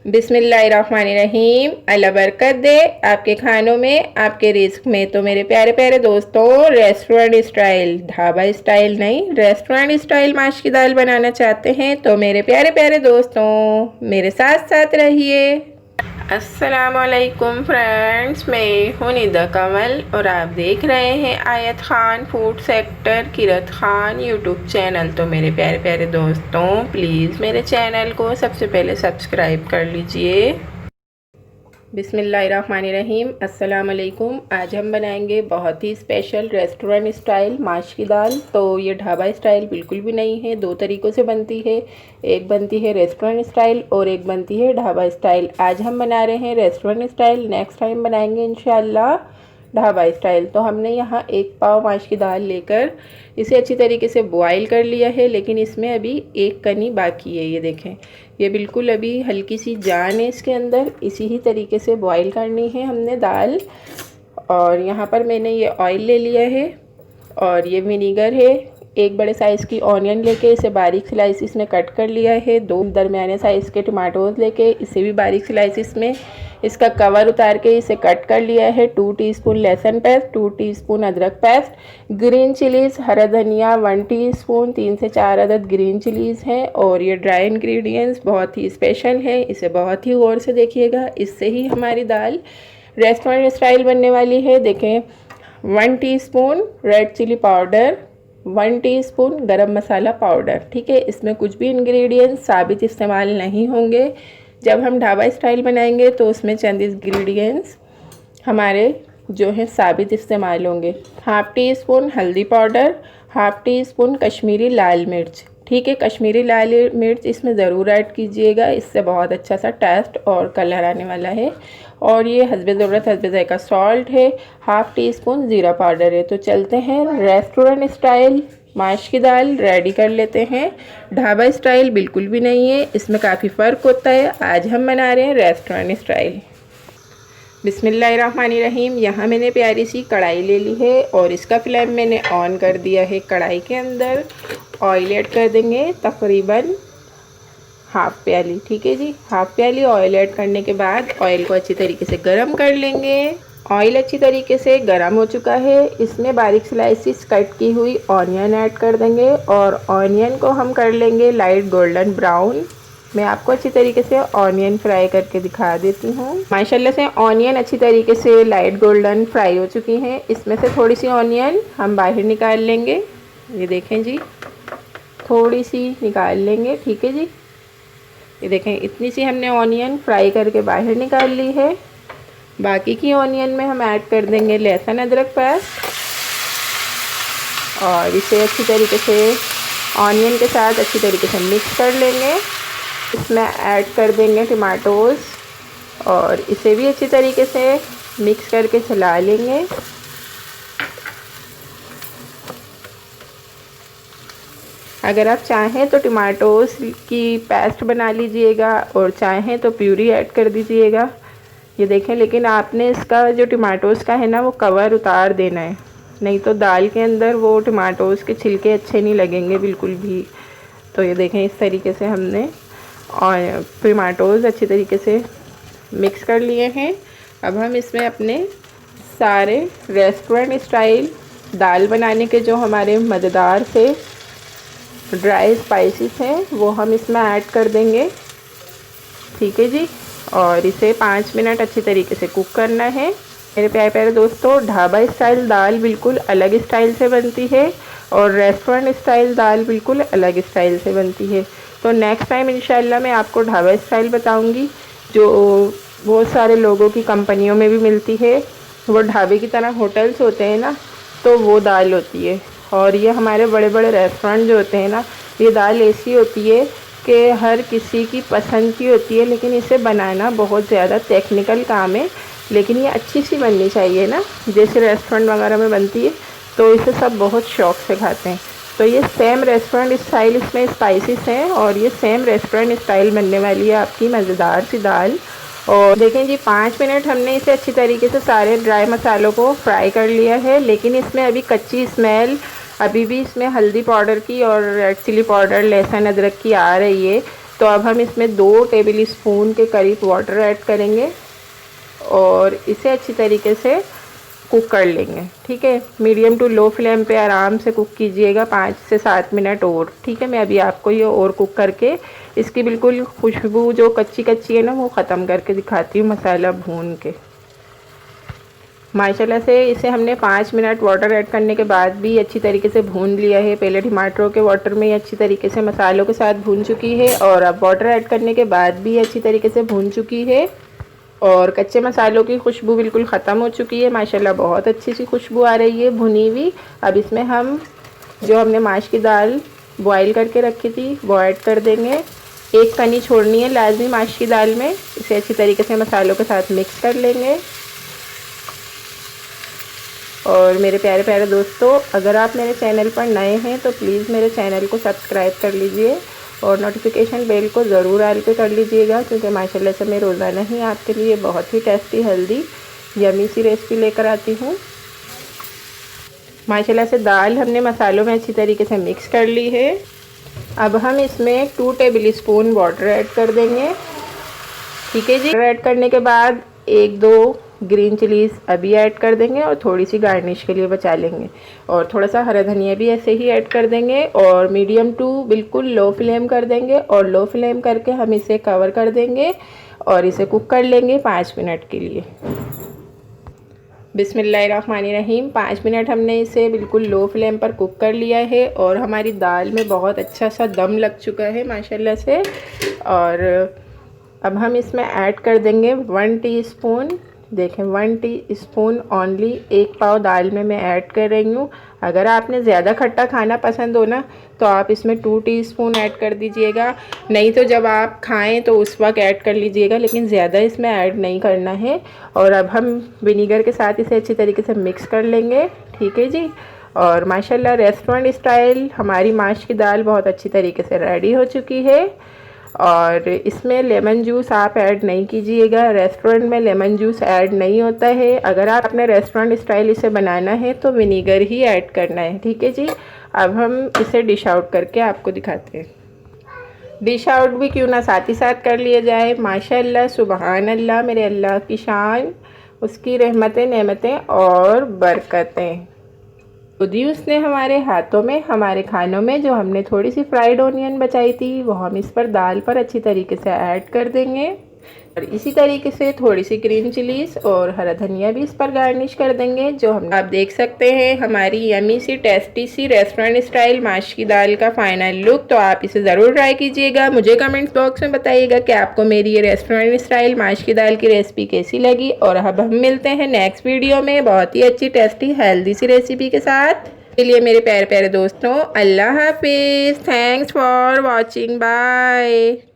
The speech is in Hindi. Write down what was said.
बिस्मिल्लाहिर्रहमानिर्रहीम। अल्लाह बरकत दे आपके खानों में, आपके रिस्क में। तो मेरे प्यारे प्यारे दोस्तों, रेस्टोरेंट स्टाइल, ढाबा स्टाइल नहीं, रेस्टोरेंट स्टाइल माश की दाल बनाना चाहते हैं तो मेरे प्यारे प्यारे दोस्तों मेरे साथ साथ रहिए। अस्सलामुअलैकुम फ्रेंड्स, मैं हूं निदा कमल और आप देख रहे हैं आयत खान फूड सेक्टर किरत खान यूट्यूब चैनल। तो मेरे प्यारे प्यारे दोस्तों, प्लीज़ मेरे चैनल को सबसे पहले सब्सक्राइब कर लीजिए। बिस्मिल्लाहिर्रहमानिर्रहीम। अस्सलाम वालेकुम। आज हम बनाएंगे बहुत ही स्पेशल रेस्टोरेंट स्टाइल माश की दाल। तो ये ढाबा स्टाइल बिल्कुल भी नहीं है, दो तरीक़ों से बनती है। एक बनती है रेस्टोरेंट स्टाइल और एक बनती है ढाबा स्टाइल। आज हम बना रहे हैं रेस्टोरेंट स्टाइल, नेक्स्ट टाइम बनाएंगे इंशाल्लाह ढाबा स्टाइल। तो हमने यहाँ एक पाव माश की दाल लेकर इसे अच्छी तरीके से बॉईल कर लिया है, लेकिन इसमें अभी एक कनी बाकी है। ये देखें, ये बिल्कुल अभी हल्की सी जान है इसके अंदर। इसी ही तरीके से बॉईल करनी है हमने दाल। और यहाँ पर मैंने ये ऑयल ले लिया है और ये विनीगर है। एक बड़े साइज़ की ऑनियन लेके इसे बारीक स्लाइसिस में कट कर लिया है। दो दरमियाने साइज़ के टमाटोज़ लेके इसे भी बारीक स्लाइसिस में इसका कवर उतार के इसे कट कर लिया है। 2 टीस्पून लहसुन पेस्ट, 2 टीस्पून अदरक पेस्ट, ग्रीन चिलीज़, हरा धनिया 1 टीस्पून, 3 से 4 अदद ग्रीन चिलीज़ हैं। और ये ड्राई इंग्रेडिएंट्स बहुत ही स्पेशल है, इसे बहुत ही गौर से देखिएगा, इससे ही हमारी दाल रेस्टोरेंट स्टाइल बनने वाली है। देखें, 1 teaspoon red chilli powder, 1 teaspoon garam masala powder. ठीक है, इसमें कुछ भी इंग्रेडिएंट्स साबित इस्तेमाल नहीं होंगे। जब हम ढाबा स्टाइल बनाएंगे तो उसमें चंद इंग्रेडिएंट्स हमारे जो है साबित इस्तेमाल होंगे। 1/2 टीस्पून हल्दी पाउडर, 1/2 टीस्पून कश्मीरी लाल मिर्च। ठीक है, कश्मीरी लाल मिर्च इसमें ज़रूर ऐड कीजिएगा, इससे बहुत अच्छा सा टेस्ट और कलर आने वाला है। और ये हस्बे ज़रूरत हस्बे ज़ायका सॉल्ट है, 1/2 टीस्पून ज़ीरा पाउडर है। तो चलते हैं रेस्टोरेंट स्टाइल माश की दाल रेडी कर लेते हैं। ढाबा स्टाइल बिल्कुल भी नहीं है, इसमें काफ़ी फ़र्क होता है। आज हम बना रहे हैं रेस्टोरेंट स्टाइल। बिस्मिल्लाहिर्रहमानिर्रहीम। यहाँ मैंने प्यारी सी कढ़ाई ले ली है और इसका फ्लेम मैंने ऑन कर दिया है। कढ़ाई के अंदर ऑयल ऐड कर देंगे, तकरीबन 1/2 प्याली। ठीक है जी, 1/2 प्याली ऑयल ऐड करने के बाद ऑयल को अच्छी तरीके से गर्म कर लेंगे। ऑयल अच्छी तरीके से गर्म हो चुका है, इसमें बारीक स्लाइसिस कट की हुई ऑनियन ऐड कर देंगे और ऑनियन को हम कर लेंगे लाइट गोल्डन ब्राउन। मैं आपको अच्छी तरीके से ऑनियन फ्राई करके दिखा देती हूँ। माशाल्लाह से ऑनियन अच्छी तरीके से लाइट गोल्डन फ्राई हो चुकी हैं। इसमें से थोड़ी सी ऑनियन हम बाहर निकाल लेंगे। ये देखें जी, थोड़ी सी निकाल लेंगे। ठीक है जी, ये देखें, इतनी सी हमने ऑनियन फ्राई करके बाहर निकाल ली है। बाकी की ऑनियन में हम ऐड कर देंगे लहसुन अदरक पेस्ट और इसे अच्छी तरीके से ऑनियन के साथ अच्छी तरीके से मिक्स कर लेंगे। इसमें ऐड कर देंगे टमाटोज़ और इसे भी अच्छी तरीके से मिक्स करके चला लेंगे। अगर आप चाहें तो टमाटोज़ की पेस्ट बना लीजिएगा और चाहें तो प्यूरी ऐड कर दीजिएगा। ये देखें, लेकिन आपने इसका जो टमाटोज़ का है ना वो कवर उतार देना है, नहीं तो दाल के अंदर वो टमाटोज़ के छिलके अच्छे नहीं लगेंगे बिल्कुल भी। तो ये देखें, इस तरीके से हमने और टमाटोज़ अच्छी तरीके से मिक्स कर लिए हैं। अब हम इसमें अपने सारे रेस्टोरेंट स्टाइल दाल बनाने के जो हमारे मज़ेदार से ड्राई स्पाइसेस हैं वो हम इसमें ऐड कर देंगे। ठीक है जी, और इसे 5 मिनट अच्छी तरीके से कुक करना है। मेरे प्यारे प्यारे दोस्तों, ढाबा स्टाइल दाल बिल्कुल अलग स्टाइल से बनती है और रेस्टोरेंट स्टाइल दाल बिल्कुल अलग स्टाइल से बनती है। तो नेक्स्ट टाइम इंशाल्लाह मैं आपको ढाबा स्टाइल बताऊंगी, जो बहुत सारे लोगों की कंपनियों में भी मिलती है। वो ढाबे की तरह होटल्स होते हैं ना, तो वो दाल होती है। और ये हमारे बड़े बड़े रेस्टोरेंट जो होते हैं ना, ये दाल ऐसी होती है कि हर किसी की पसंद की होती है, लेकिन इसे बनाना बहुत ज़्यादा टेक्निकल काम है। लेकिन ये अच्छी सी बननी चाहिए ना, जैसे रेस्टोरेंट वगैरह में बनती है, तो इसे सब बहुत शौक़ से खाते हैं। तो ये सेम रेस्टोरेंट स्टाइल इसमें स्पाइसेस हैं और ये सेम रेस्टोरेंट स्टाइल बनने वाली है आपकी मज़ेदार सी दाल। और देखें जी, 5 मिनट हमने इसे अच्छी तरीके से सारे ड्राई मसालों को फ्राई कर लिया है, लेकिन इसमें अभी कच्ची स्मेल अभी भी इसमें हल्दी पाउडर की और रेड चिली पाउडर, लहसुन अदरक की आ रही है। तो तो अब हम इसमें 2 टेबल स्पून के करीब वाटर ऐड करेंगे और इसे अच्छी तरीके से कुक कर लेंगे। ठीक है, मीडियम टू लो फ्लेम पे आराम से कुक कीजिएगा 5 से 7 मिनट और। ठीक है, मैं अभी आपको ये और कुक करके इसकी बिल्कुल खुशबू जो कच्ची कच्ची है ना वो ख़त्म करके दिखाती हूँ मसाला भून के। माशाल्लाह से इसे हमने 5 मिनट वाटर ऐड करने के बाद भी अच्छी तरीके से भून लिया है। पहले टमाटरों के वाटर में ही अच्छी तरीके से मसालों के साथ भून चुकी है और अब वाटर ऐड करने के बाद भी अच्छी तरीके से भून चुकी है और कच्चे मसालों की खुशबू बिल्कुल ख़त्म हो चुकी है। माशाल्लाह बहुत अच्छी सी खुशबू आ रही है भुनी हुई। अब इसमें हम जो हमने माश की दाल बॉईल करके रखी थी वो ऐड कर देंगे। एक कनी छोड़नी है लाजमी माश की दाल में। इसे अच्छी तरीके से मसालों के साथ मिक्स कर लेंगे। और मेरे प्यारे प्यारे दोस्तों, अगर आप मेरे चैनल पर नए हैं तो प्लीज़ मेरे चैनल को सब्सक्राइब कर लीजिए और नोटिफिकेशन बेल को ज़रूर ऑल पे कर लीजिएगा, क्योंकि माशाल्लाह से मैं रोज़ाना ही आपके लिए बहुत ही टेस्टी हेल्दी यमी सी रेसिपी लेकर आती हूँ। माशाल्लाह से दाल हमने मसालों में अच्छी तरीके से मिक्स कर ली है। अब हम इसमें 2 टेबल स्पून वाटर ऐड कर देंगे। ठीक है जी, ऐड करने के बाद 1-2 ग्रीन चिलीज़ अभी ऐड कर देंगे और थोड़ी सी गार्निश के लिए बचा लेंगे और थोड़ा सा हरा धनिया भी ऐसे ही ऐड कर देंगे और मीडियम टू बिल्कुल लो फ्लेम कर देंगे और लो फ्लेम करके हम इसे कवर कर देंगे और इसे कुक कर लेंगे 5 मिनट के लिए। बिस्मिल्लाहिर्रहमानिर्रहीम। 5 मिनट हमने इसे बिल्कुल लो फ्लेम पर कुक कर लिया है और हमारी दाल में बहुत अच्छा सा दम लग चुका है माशाल्लाह से। और अब हम इसमें ऐड कर देंगे 1 टीस्पून, देखें 1 टीस्पून ओनली, 1 पाव दाल में मैं ऐड कर रही हूँ। अगर आपने ज़्यादा खट्टा खाना पसंद हो ना तो आप इसमें 2 टीस्पून ऐड कर दीजिएगा, नहीं तो जब आप खाएं तो उस वक्त ऐड कर लीजिएगा, लेकिन ज़्यादा इसमें ऐड नहीं करना है। और अब हम विनीगर के साथ इसे अच्छी तरीके से मिक्स कर लेंगे। ठीक है जी, और माशाल्लाह रेस्टोरेंट स्टाइल हमारी माश की दाल बहुत अच्छी तरीके से रेडी हो चुकी है। और इसमें लेमन जूस आप ऐड नहीं कीजिएगा, रेस्टोरेंट में लेमन जूस ऐड नहीं होता है। अगर आप अपने रेस्टोरेंट स्टाइल इसे बनाना है तो विनीगर ही ऐड करना है। ठीक है जी, अब हम इसे डिश आउट करके आपको दिखाते हैं। डिश आउट भी क्यों ना साथ ही साथ कर लिया जाए। माशाल्लाह सुबहान अल्लाह, मेरे अल्लाह की शान, उसकी रहमतें नेमतें और बरकतें। खुद ही उसने हमारे हाथों में हमारे खानों में जो हमने थोड़ी सी फ्राइड ऑनियन बचाई थी वो हम इस पर दाल पर अच्छी तरीके से ऐड कर देंगे और इसी तरीके से थोड़ी सी ग्रीन चिलीज़ और हरा धनिया भी इस पर गार्निश कर देंगे। जो हम आप देख सकते हैं हमारी यमी सी टेस्टी सी रेस्टोरेंट स्टाइल माश की दाल का फाइनल लुक। तो आप इसे ज़रूर ट्राई कीजिएगा। मुझे कमेंट्स बॉक्स में बताइएगा कि आपको मेरी ये रेस्टोरेंट स्टाइल माश की दाल की रेसिपी कैसी लगी। और अब हम मिलते हैं नेक्स्ट वीडियो में बहुत ही अच्छी टेस्टी हेल्दी सी रेसिपी के साथ। के लिए मेरे प्यारे प्यारे दोस्तों, अल्लाह हाफिज़। Thanks for watching, bye.